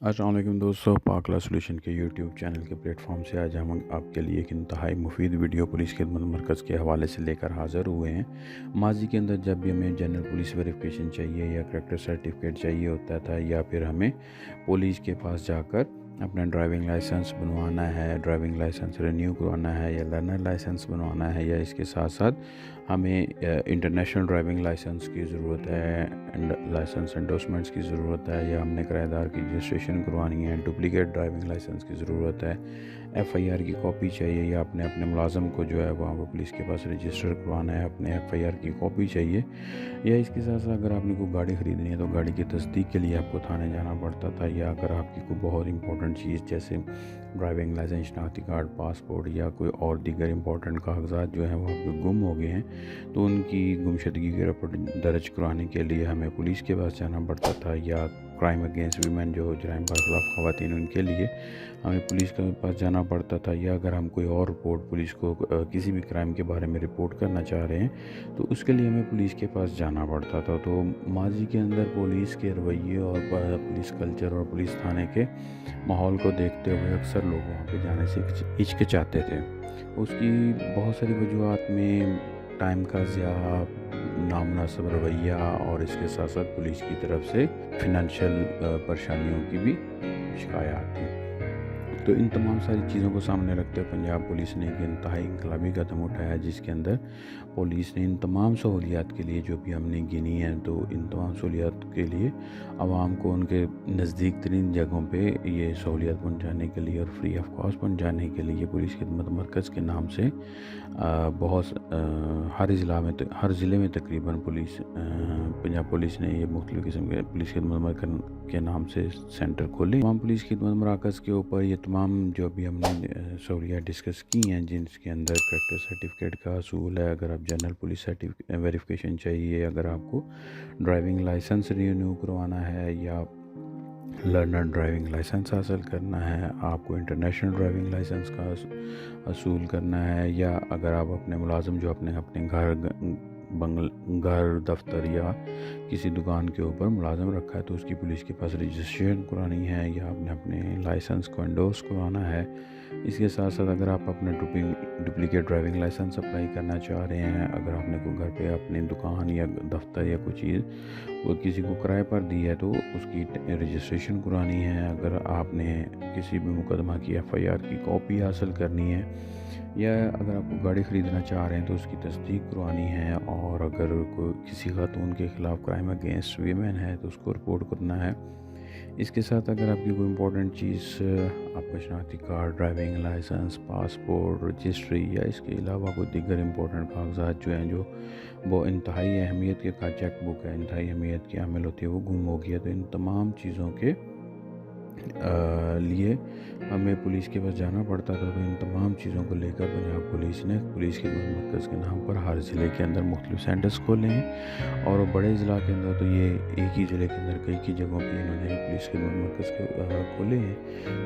السلام علیکم دوستو، پاکلا سولوشن کے یوٹیوب چینل کے پلیٹ فارم سے آج ہم آپ کے لیے ایک انتہائی مفید ویڈیو پولیس خدمت مرکز کے حوالے سے لے کر حاضر ہوئے ہیں۔ ماضی کے اندر جب بھی ہمیں جنرل پولیس ویریفیکیشن چاہیے یا کریکٹر سرٹیفکیٹ چاہیے ہوتا تھا، یا پھر ہمیں پولیس کے پاس جا کر اپنا ڈرائیونگ لائسنس بنوانا ہے، ڈرائیونگ لائسنس رینیو کروانا ہے، یا لرنر لائسنس بنوانا ہے، یا اس کے ساتھ ساتھ ہمیں انٹرنیشنل ڈرائیونگ لائسنس کی ضرورت ہے، لائسنس انڈورسمنٹس کی ضرورت ہے، یا ہم نے کرایہ دار کی رجسٹریشن کروانی ہے، ڈپلیکیٹ ڈرائیونگ لائسنس کی ضرورت ہے، ایف آئی آر کی کاپی چاہیے، یا اپنے ملازم کو جو ہے وہاں پر پولیس کے پاس رجسٹر کروانا ہے، اپنے ایف آئی آر کی کاپی چاہیے، یا اس کے ساتھ ساتھ اگر آپ نے کوئی گاڑی خریدنی ہے تو گاڑی کی تصدیق کے لیے آپ کو تھانے جانا پڑتا تھا، یا اگر آپ کی کوئی بہت امپورٹنٹ چیز جیسے ڈرائیونگ لائسنس، شناختی کارڈ، پاسپورٹ یا کوئی اور دیگر امپورٹنٹ کاغذات جو ہیں وہ آپ کے گم ہو گئے ہیں تو ان کی گمشدگی کی رپورٹ درج کرانے کے لیے ہمیں پولیس کے پاس جانا پڑتا تھا، یا کرائم اگینسٹ ویمن جو جرائم برخلاف خواتین ان کے لیے ہمیں پولیس کے پاس جانا پڑتا تھا، یا اگر ہم کوئی اور رپورٹ پولیس کو کسی بھی کرائم کے بارے میں رپورٹ کرنا چاہ رہے ہیں تو اس کے لیے ہمیں پولیس کے پاس جانا پڑتا تھا۔ تو ماضی کے اندر پولیس کے رویے اور پولیس کلچر اور پولیس تھانے کے ماحول کو دیکھتے ہوئے اکثر لوگ وہاں پہ جانے سے ہچکچاتے تھے۔ اس کی بہت ساری وجوہات میں ٹائم کا ضیاع، نامناسب رویہ، اور اس کے ساتھ ساتھ پولیس کی طرف سے فنانشل پریشانیوں کی بھی شکایات تھیں۔ تو ان تمام ساری چیزوں کو سامنے رکھتے ہوئے پنجاب پولیس نے ایک انتہائی انقلابی قدم اٹھایا، جس کے اندر پولیس نے ان تمام سہولیات کے لیے جو بھی ہم نے گنی ہیں، تو ان تمام سہولیات کے لیے عوام کو ان کے نزدیک ترین جگہوں پہ یہ سہولیات پہنچانے کے لیے اور فری آف کاسٹ پہنچانے کے لیے پولیس خدمت مرکز کے نام سے ہر ضلع میں تقریباً پنجاب پولیس نے یہ مختلف قسم کے پولیس خدمت مرکز کے نام سے سینٹر کھولے۔ تمام پولیس خدمت مراکز کے اوپر یہ تمام جو بھی ہم نے سہولیات ڈسکس کی ہیں، جن کے اندر کریکٹر سرٹیفکیٹ کا حصول ہے، اگر آپ جنرل پولیس ویریفیکیشن چاہیے، اگر آپ کو ڈرائیونگ لائسنس رینیو کروانا ہے، یا لرنر ڈرائیونگ لائسنس حاصل کرنا ہے، آپ کو انٹرنیشنل ڈرائیونگ لائسنس کا حصول کرنا ہے، یا اگر آپ اپنے ملازم جو اپنے گھر دفتر یا کسی دکان کے اوپر ملازم رکھا ہے تو اس کی پولیس کے پاس رجسٹریشن کرانی ہے، یا آپ نے اپنے لائسنس کو انڈورس کروانا ہے۔ اس کے ساتھ ساتھ اگر آپ اپنا ڈپلیکیٹ ڈرائیونگ لائسنس اپلائی کرنا چاہ رہے ہیں، اگر آپ نے کوئی گھر پہ اپنی دکان یا دفتر یا کوئی چیز وہ کسی کو کرائے پر دی ہے تو اس کی رجسٹریشن کرانی ہے، اگر آپ نے کسی بھی مقدمہ کی ایف آئی آر کی کاپی حاصل کرنی ہے، یا اگر آپ کو گاڑی خریدنا چاہ رہے ہیں تو اس کی تصدیق کروانی ہے، اور اگر کوئی کسی خاتون کے خلاف کرائم اگینسٹ ویمن ہے تو اس کو رپورٹ کرنا ہے۔ اس کے ساتھ اگر آپ کی کوئی امپورٹنٹ چیز، آپ کا شناختی card, driving licence, passport, registry, یا اس کے علاوہ کوئی دیگر امپورٹنٹ کاغذات جو ہیں جو وہ انتہائی اہمیت کے چیک بک ہے، انتہائی اہمیت کی حامل ہوتی ہے، وہ گم ہو گیا، تو ان تمام چیزوں کے لیے ہمیں پولیس کے پاس جانا پڑتا تھا۔ تو ان تمام چیزوں کو لے کر پنجاب پولیس نے پولیس خدمت مرکز کے نام پر ہر ضلع کے اندر مختلف سینٹرز کھولے ہیں، اور بڑے ضلع کے اندر تو یہ ایک ہی ضلع کے اندر کئی جگہوں پہ انہوں نے پولیس خدمت مرکز کھولے ہیں،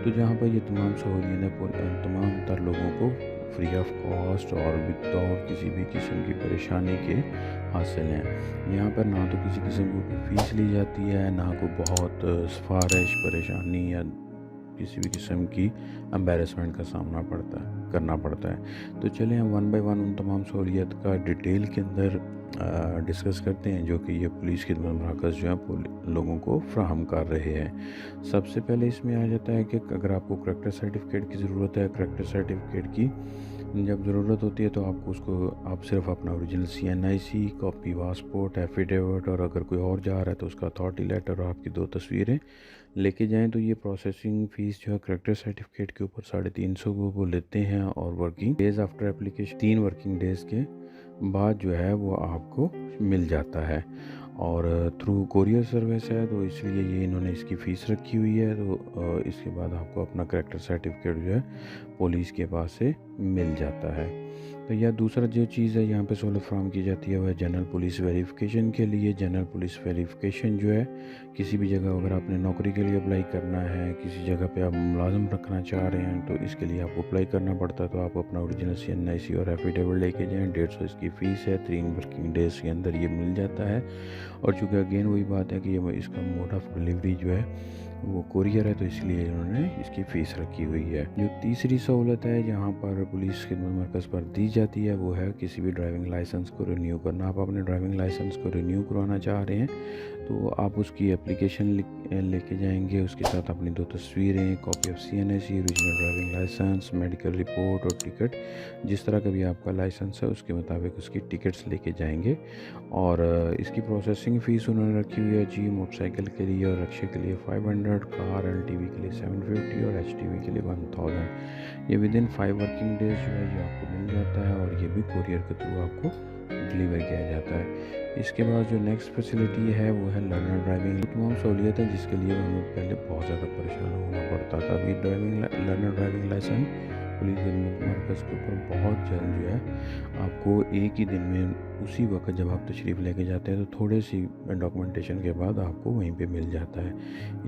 تو جہاں پر یہ تمام سہولیتیں تمام تر لوگوں کو فری آف کاسٹ اور وداؤٹ کسی بھی قسم کی پریشانی کے حاصل ہیں۔ یہاں پر نہ تو کسی قسم کی کوئی فیس لی جاتی ہے، نہ کوئی بہت سفارش، پریشانی یا کسی بھی قسم کی امبیرسمنٹ کا سامنا کرنا پڑتا ہے۔ تو چلیں ہم ون بائی ون ان تمام سہولیات کا ڈیٹیل کے اندر ڈسکس کرتے ہیں جو کہ یہ پولیس خدمت مراکز جو ہیں لوگوں کو فراہم کر رہے ہیں۔ سب سے پہلے اس میں آ جاتا ہے کہ اگر آپ کو کریکٹر سرٹیفکیٹ کی ضرورت ہے، کریکٹر سرٹیفکیٹ کی جب ضرورت ہوتی ہے تو آپ صرف اپنا اوریجنل سی این آئی سی کاپی، پاسپورٹ، ایفیڈیوٹ، اور اگر کوئی اور جا رہا ہے تو اس کا اتھارٹی لیٹر اور آپ کی 2 تصویریں لے کے جائیں۔ تو یہ پروسیسنگ فیس جو ہے کریکٹر سرٹیفکیٹ کے اوپر 350 وہ لیتے ہیں، اور working days after application 3 working days کے بعد جو ہے وہ آپ کو مل جاتا ہے، اور تھرو کوریئر سروس ہے تو اس لیے یہ انہوں نے اس کی فیس رکھی ہوئی ہے۔ تو اس کے بعد آپ کو اپنا کریکٹر سرٹیفکیٹ جو ہے پولیس کے پاس سے مل جاتا ہے۔ تو یا دوسرا جو چیز ہے یہاں پہ سہولت فراہم کی جاتی ہے وہ ہے جنرل پولیس ویریفیکیشن کے لیے۔ جنرل پولیس ویریفیکیشن جو ہے کسی بھی جگہ اگر آپ نے نوکری کے لیے اپلائی کرنا ہے، کسی جگہ پہ آپ ملازم رکھنا چاہ رہے ہیں تو اس کے لیے آپ کو اپلائی کرنا پڑتا ہے، تو آپ اپنا اوریجنل سی این آئی سی اور ایفیڈیوٹ لے کے جائیں، 150 اس کی فیس ہے، 3 ورکنگ ڈیز کے اندر یہ مل جاتا ہے۔ اور چونکہ اگین وہی بات ہے کہ یہ اس کا موڈ آف ڈیلیوری جو ہے वो कोरियर है, तो इसलिए इन्होंने इसकी फ़ीस रखी हुई है। जो तीसरी सहूलत है जहाँ पर पुलिस खिदमत मरकज़ पर दी जाती है, वो है किसी भी ड्राइविंग लाइसेंस को रिन्यू करना। आप अपने ड्राइविंग लाइसेंस को रिन्यू करवाना चाह रहे हैं, तो आप उसकी एप्लीकेशन लेके जाएंगे, उसके साथ अपनी 2 तस्वीरें, copy of CNSE, original driving licence, medical report और टिकट, जिस तरह का भी आपका लाइसेंस है उसके मुताबिक उसकी टिकट्स लेके जाएंगे। और इसकी प्रोसेसिंग फ़ीस उन्होंने रखी हुई है जी, मोटरसाइकिल के लिए और रिक्शे के लिए 500, कार LTV के लिए 750 और HTV के लिए 1000। ये विदिन 5 वर्किंग डेज जो है ये आपको मिल जाता है, और ये भी कोरियर के थ्रू आपको डिलीवर किया जाता है। इसके बाद जो नेक्स्ट फैसिलिटी है वो है लर्नर ड्राइविंग। तमाम सहूलियत है जिसके लिए हमें पहले बहुत ज़्यादा परेशान होना पड़ता था। अभी लर्नर ड्राइविंग लाइसेंस पुलिस खिदमत मरकज़ के ऊपर बहुत जल्द जो है आपको एक ही दिन में, उसी वक्त जब आप तशरीफ़ लेके जाते हैं, तो थोड़े सी डॉक्यूमेंटेशन के बाद आपको वहीं पे मिल जाता है।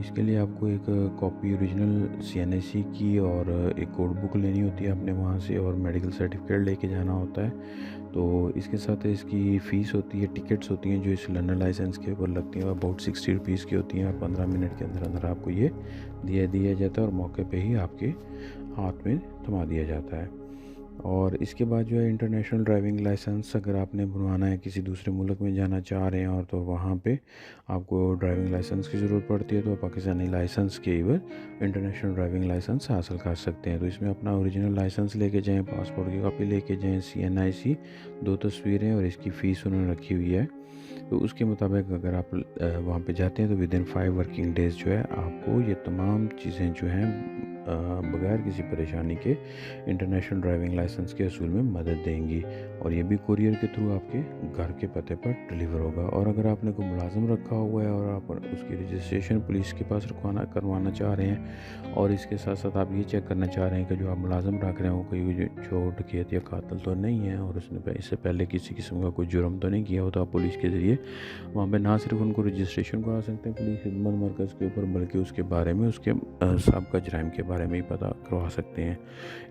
इसके लिए आपको एक कॉपी ओरिजिनल CNSE की और एक कोड बुक लेनी होती है अपने वहाँ से, और मेडिकल सर्टिफिकेट लेके जाना होता है। तो इसके साथ इसकी फ़ीस होती है, टिकट्स होती हैं जो इस लर्नर लाइसेंस के ऊपर लगती हैं, अबाउट 60 रुपीज़ की होती हैं। 15 मिनट के अंदर अंदर आपको ये दिया जाता है, और मौके पे ही आपके हाथ में थमा दिया जाता है। और इसके बाद जो है इंटरनेशनल ड्राइविंग लाइसेंस अगर आपने बनवाना है, किसी दूसरे मुल्क में जाना चाह रहे हैं, और तो वहाँ पे आपको ड्राइविंग लाइसेंस की ज़रूरत पड़ती है, तो पाकिस्तानी लाइसेंस के इवर इंटरनेशनल ड्राइविंग लाइसेंस हासिल कर सकते हैं। तो इसमें अपना ओरिजिनल लाइसेंस लेके जाएं, पासपोर्ट की कॉपी लेके जाएं, CNIC, 2 तस्वीरें, और इसकी फ़ीस उन्होंने रखी हुई है। तो उसके मुताबिक अगर आप वहाँ पे जाते हैं तो विदिन 5 वर्किंग डेज़ जो है आपको ये तमाम चीज़ें जो हैं बगैर किसी परेशानी के इंटरनेशनल ड्राइविंग लाइसेंस के असूल में मदद देंगी, और ये भी कुरियर के थ्रू आपके घर के पते पर डिलीवर होगा। और अगर आपने कोई मुलाजिम रखा हुआ है और आप उसकी रजिस्ट्रेशन पुलिस के पास करवाना चाह रहे हैं, और इसके साथ साथ आप ये चेक करना चाह रहे हैं कि जो आप मुलाजिम रख रहे हैं वो कोई चोर, डकैत या कातिल तो नहीं है, और उसने इससे पहले किसी किस्म का कोई जुर्म तो नहीं किया हो, तो आप पुलिस के ज़रिए वहाँ पे ना सिर्फ उनको रजिस्ट्रेशन करा सकते हैं पुलिस खिदमत मरकज़ के ऊपर, बल्कि उसके बारे में, उसके साबिक़ा जराइम के बारे में ही पता करवा सकते हैं।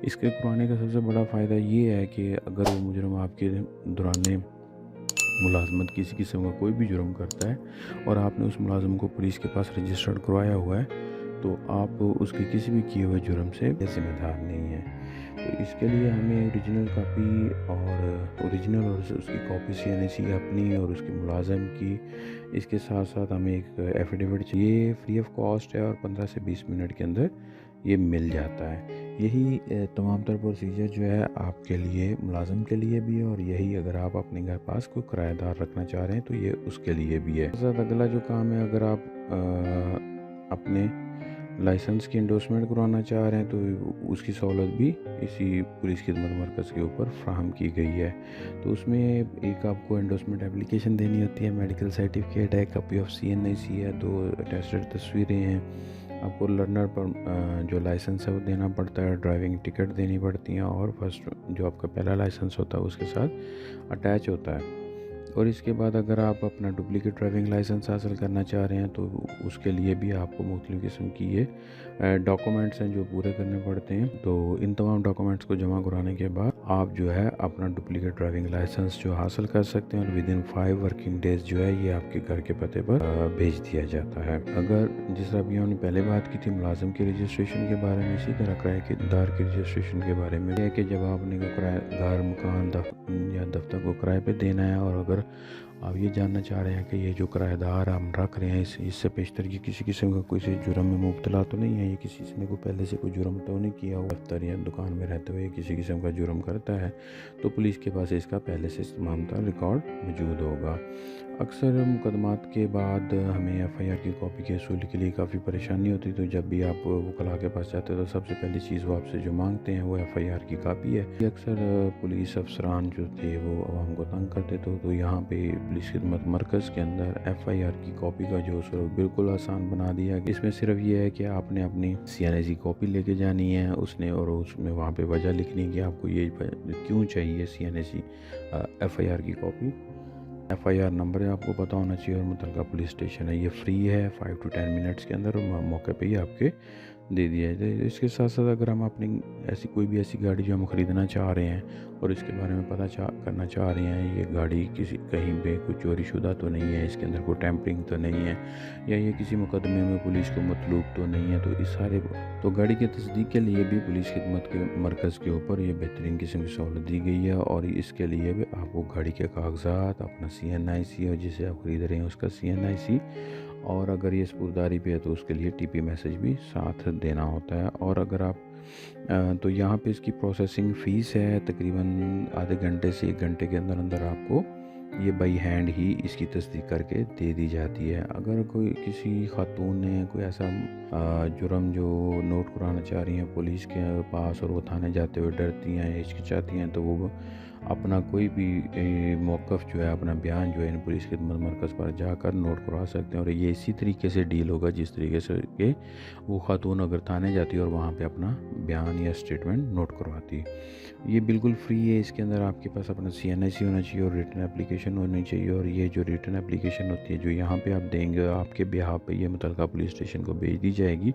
इसके करवाने का सबसे बड़ा फ़ायदा ये है कि अगर वो मुजरम आपके दौरान मुलाजमत किसी किस्म का कोई भी जुर्म करता है, और आपने उस मुलाजिम को पुलिस के पास रजिस्टर्ड करवाया हुआ है, तो आप उसके किसी भी किए हुए जुर्म से ज़िम्मेदार नहीं हैं। तो इसके लिए हमें ओरिजिनल और उसकी कॉपी CNSE अपनी और उसके मुलाजिम की, इसके साथ साथ हमें एक एफिडेविट चाहिए, फ्री ऑफ कॉस्ट है, और 15 से 20 मिनट के अंदर ये मिल जाता है। यही तमाम तर प्रोसीजर जो है आपके लिए, मुलाजिम के लिए भी है, और यही अगर आप अपने घर पास कोई किराएदार रखना चाह रहे हैं तो ये उसके लिए भी है। साथ अगला जो काम है, अगर आप अपने लाइसेंस की इंडोर्समेंट करवाना चाह रहे हैं, तो उसकी सहूलत भी इसी पुलिस खिदमत मरकज़ के ऊपर फ्राहम की गई है। तो उसमें एक आपको इंडोर्समेंट एप्लीकेशन देनी होती है, मेडिकल सर्टिफिकेट है, कॉपी ऑफ CNSE है, 2 अटेस्टेड तस्वीरें हैं, आपको लर्नर पर जो लाइसेंस है वो देना पड़ता है, ड्राइविंग टिकट देनी पड़ती हैं, और फर्स्ट जो आपका पहला लाइसेंस होता है उसके साथ अटैच होता है। और इसके बाद अगर आप अपना डुप्लीकेट ड्राइविंग लाइसेंस हासिल करना चाह रहे हैं, तो उसके लिए भी आपको मुख्तलिफ़ किस्म की ये डॉक्यूमेंट्स हैं जो पूरे करने पड़ते हैं। तो इन तमाम डॉक्यूमेंट्स को जमा कराने के बाद आप जो है अपना डुप्लीकेट ड्राइविंग लाइसेंस जो हासिल कर सकते हैं, और विदिन 5 वर्किंग डेज़ जो है ये आपके घर के पते पर भेज दिया जाता है। अगर जिस तरह अभी हमने पहले बात की थी मुलाजिम के रजिस्ट्रेशन के बारे में, इसी तरह किराएदार के रजिस्ट्रेशन के बारे में है कि जब आपने को घर, मकान या दफ्तर को किराए पे देना है, और अगर आप ये जानना चाह रहे हैं कि ये जो किराएदार हम रख रहे हैं इससे पेशतर की किसी किस्म का कोई जुर्म में मुब्तला तो नहीं है, ये किसी ने को पहले से कोई जुर्म तो नहीं किया हुआ, दफ्तर या दुकान में रहते हुए किसी किस्म का जुर्म करता है, तो पुलिस के पास इसका पहले से तमाम रिकॉर्ड मौजूद होगा। अक्सर मुकदमात के बाद हमें FIR की कॉपी के असूल के लिए काफ़ी परेशानी होती है, तो जब भी आप वकला के पास जाते हो तो सबसे पहली चीज़ वो आपसे जो मांगते हैं वो FIR की कापी है। ये अक्सर पुलिस अफसरान जो थे वो आवाम को तंग करते थे, तो यहाँ पे पुलिस खिदमत मरकज़ के अंदर FIR की कॉपी का जो असूल बिल्कुल आसान बना दिया। इसमें सिर्फ ये है कि आपने अपनी CNSE कॉपी लेके जानी है उसने, और उसमें वहाँ पे वजह लिखनी है कि आपको ये क्यों चाहिए CNSE FIR की कॉपी। FIR नंबर आपको पता होना चाहिए, और मुतलका पुलिस स्टेशन है, ये फ्री है, 5 to 10 मिनट्स के अंदर मौके पे ही आपके दे दिया जाए। तो इसके साथ साथ अगर हम अपनी ऐसी कोई भी ऐसी गाड़ी जो हम ख़रीदना चाह रहे हैं और इसके बारे में पता करना चाह रहे हैं, ये गाड़ी किसी कहीं पे कुछ चोरी शुदा तो नहीं है, इसके अंदर कोई टैम्परिंग तो नहीं है, या ये किसी मुकदमे में पुलिस को मतलूब तो नहीं है, तो इस सारे तो गाड़ी की तस्दीक के लिए भी पुलिस खिदमत के मरकज़ के ऊपर ये बेहतरीन किस्म की सहूलत दी गई है। और इसके लिए भी आपको गाड़ी के कागजात, अपना CNIC और जिसे आप ख़रीद रहे हैं उसका CNIC, और अगर ये सपुर्दारी पे है तो उसके लिए TP मैसेज भी साथ देना होता है। और अगर आप तो यहाँ पे इसकी प्रोसेसिंग फ़ीस है तकरीबन आधे घंटे से 1 घंटे के अंदर अंदर आपको ये बाई हैंड ही इसकी तस्दीक करके दे दी जाती है। अगर कोई किसी खातून ने कोई ऐसा जुर्म जो नोट कराना चाह रही हैं पुलिस के पास और वो थाने जाते हुए डरती हैं या हिचकिचाती हैं, तो वो अपना कोई भी मौक़िफ़ जो है, अपना बयान जो है इन पुलिस खिदमत मरकज़ पर जाकर नोट करवा सकते हैं। और ये इसी तरीके से डील होगा जिस तरीके से कि वो खातून अगर थाने जाती है और वहाँ पे अपना बयान या स्टेटमेंट नोट करवाती। ये बिल्कुल फ्री है, इसके अंदर आपके पास अपना CNIC होना चाहिए और रिटन एप्लीकेशन होनी चाहिए। और ये जो रिटन एप्लीकेशन होती है जो यहाँ पे आप देंगे, आपके बिहाफ पे ये मुतलका पुलिस स्टेशन को भेज दी जाएगी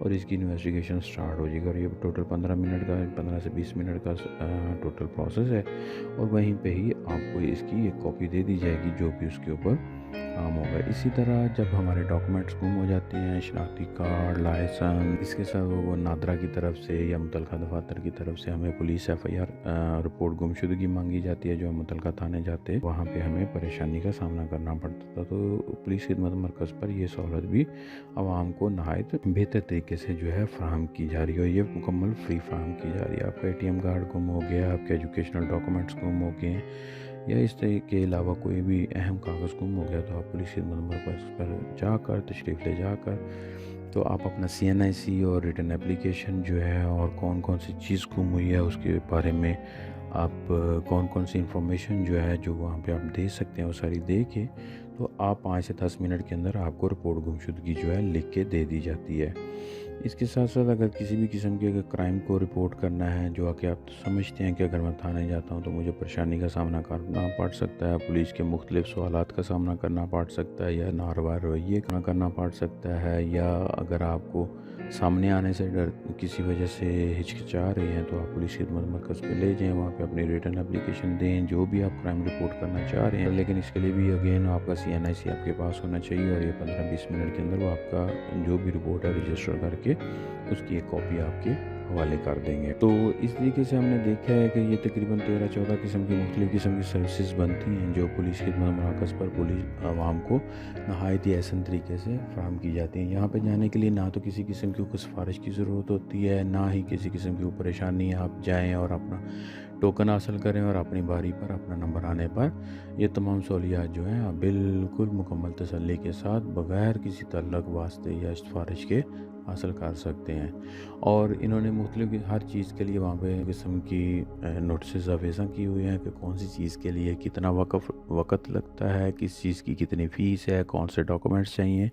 और इसकी इन्वेस्टिगेशन स्टार्ट हो जाएगी। और ये टोटल 15 मिनट का 15 से 20 मिनट का टोटल प्रोसेस है। और वहीं पे ही आपको इसकी एक कॉपी दे दी जाएगी जो भी उसके ऊपर काम होगा। इसी तरह जब हमारे डॉक्यूमेंट्स गुम हो जाते हैं, शनाख्ती कार्ड, लाइसेंस, इसके साथ वो नादरा की तरफ से या मुतलका दफातर की तरफ से हमें पुलिस FIR रिपोर्ट गुमशुदगी मांगी जाती है, जो हम मुतलका थाने जाते वहाँ पे हमें परेशानी का सामना करना पड़ता था। तो पुलिस खिदमत मरकज़ पर यह सहूलत भी आवाम को नहायत बेहतर तरीके से जो है फ़राहम की जा रही है। ये मुकम्मल फ्री फ़राहम की जा रही है। आपका ATM कार्ड गुम हो गया, आपके एजुकेशनल डॉक्यूमेंट्स गुम हो गए या इस तरह के अलावा कोई भी अहम कागज़ गुम हो गया, तो आप पुलिस खिदमत मरकज़ पर जाकर तशरीफ़ ले जाकर तो आप अपना CNIC और रिटन एप्लीकेशन जो है और कौन कौन सी चीज़ गुम हुई है उसके बारे में आप कौन कौन सी इंफॉर्मेशन जो है जो वहाँ पे आप दे सकते हैं वो सारी दे के तो आप 5 से 10 मिनट के अंदर आपको रिपोर्ट गुमशुदगी जो है लिख के दे दी जाती है। इसके साथ साथ अगर किसी भी किस्म के अगर क्राइम को रिपोर्ट करना है जो आके आप समझते हैं कि अगर मैं थाने जाता हूँ तो मुझे परेशानी का सामना करना पड़ सकता है, पुलिस के मुख्तलिफ सवालात का सामना करना पड़ सकता है, या नारवा रवैये का करना पड़ सकता है, या अगर आपको सामने आने से डर किसी वजह से हिचकिचा रहे हैं तो आप पुलिस खिदमत मरकज़ पे ले जाएँ, वहाँ पे अपनी रिटन एप्लीकेशन दें जो भी आप क्राइम रिपोर्ट करना चाह रहे हैं। लेकिन इसके लिए भी अगेन आपका CNIC आपके पास होना चाहिए और ये 15-20 मिनट के अंदर वो आपका जो भी रिपोर्ट है रजिस्टर करके उसकी एक कॉपी आपके हवाले कर देंगे। तो इस तरीके से हमने देखा है कि ये तकरीबन 13-14 किस्म की मुख्तलिफ़ किस्म की सर्विसेज बनती हैं जो पुलिस खिदमत मरकज़ पर पुलिस आवाम को नहायत ही एहसन तरीके से फ़राहम की जाती हैं। यहाँ पे जाने के लिए ना तो किसी किस्म की कोई सिफारिश की ज़रूरत होती है, ना ही किसी किस्म की परेशानी। आप जाएँ और अपना टोकन हासिल करें और अपनी बारी पर अपना नंबर आने पर ये तमाम सहूलियात जो हैं आप बिल्कुल मुकम्मल तसल्ली के साथ बग़ैर किसी तल्लक वास्ते या सिफारिश के हासिल कर सकते हैं। और इन्होंने मुख्तलिफ हर चीज़ के लिए वहाँ पे किस्म की नोटिस अवेज़ा की हुई हैं कि कौन सी चीज़ के लिए कितना वक़्त लगता है, किस चीज़ की कितनी फ़ीस है, कौन से डॉक्यूमेंट्स चाहिए।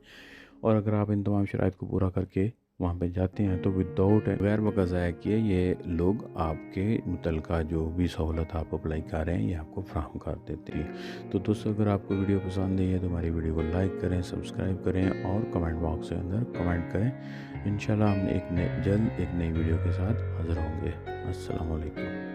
और अगर आप इन तमाम शराइत को पूरा करके वहाँ पे जाते हैं तो विदाउट गैर वक़्त ज़ाया किए ये लोग आपके मुतलका जो भी सहूलत आप अप्लाई कर रहे हैं ये आपको फ़राहम कर देते हैं। तो दोस्तों अगर आपको वीडियो पसंद आई है तो हमारी वीडियो को लाइक करें, सब्सक्राइब करें और कमेंट बॉक्स के अंदर कमेंट करें। इंशाल्लाह हम जल्द एक नई वीडियो के साथ हाज़िर होंगे। अस्सलाम वालेकुम।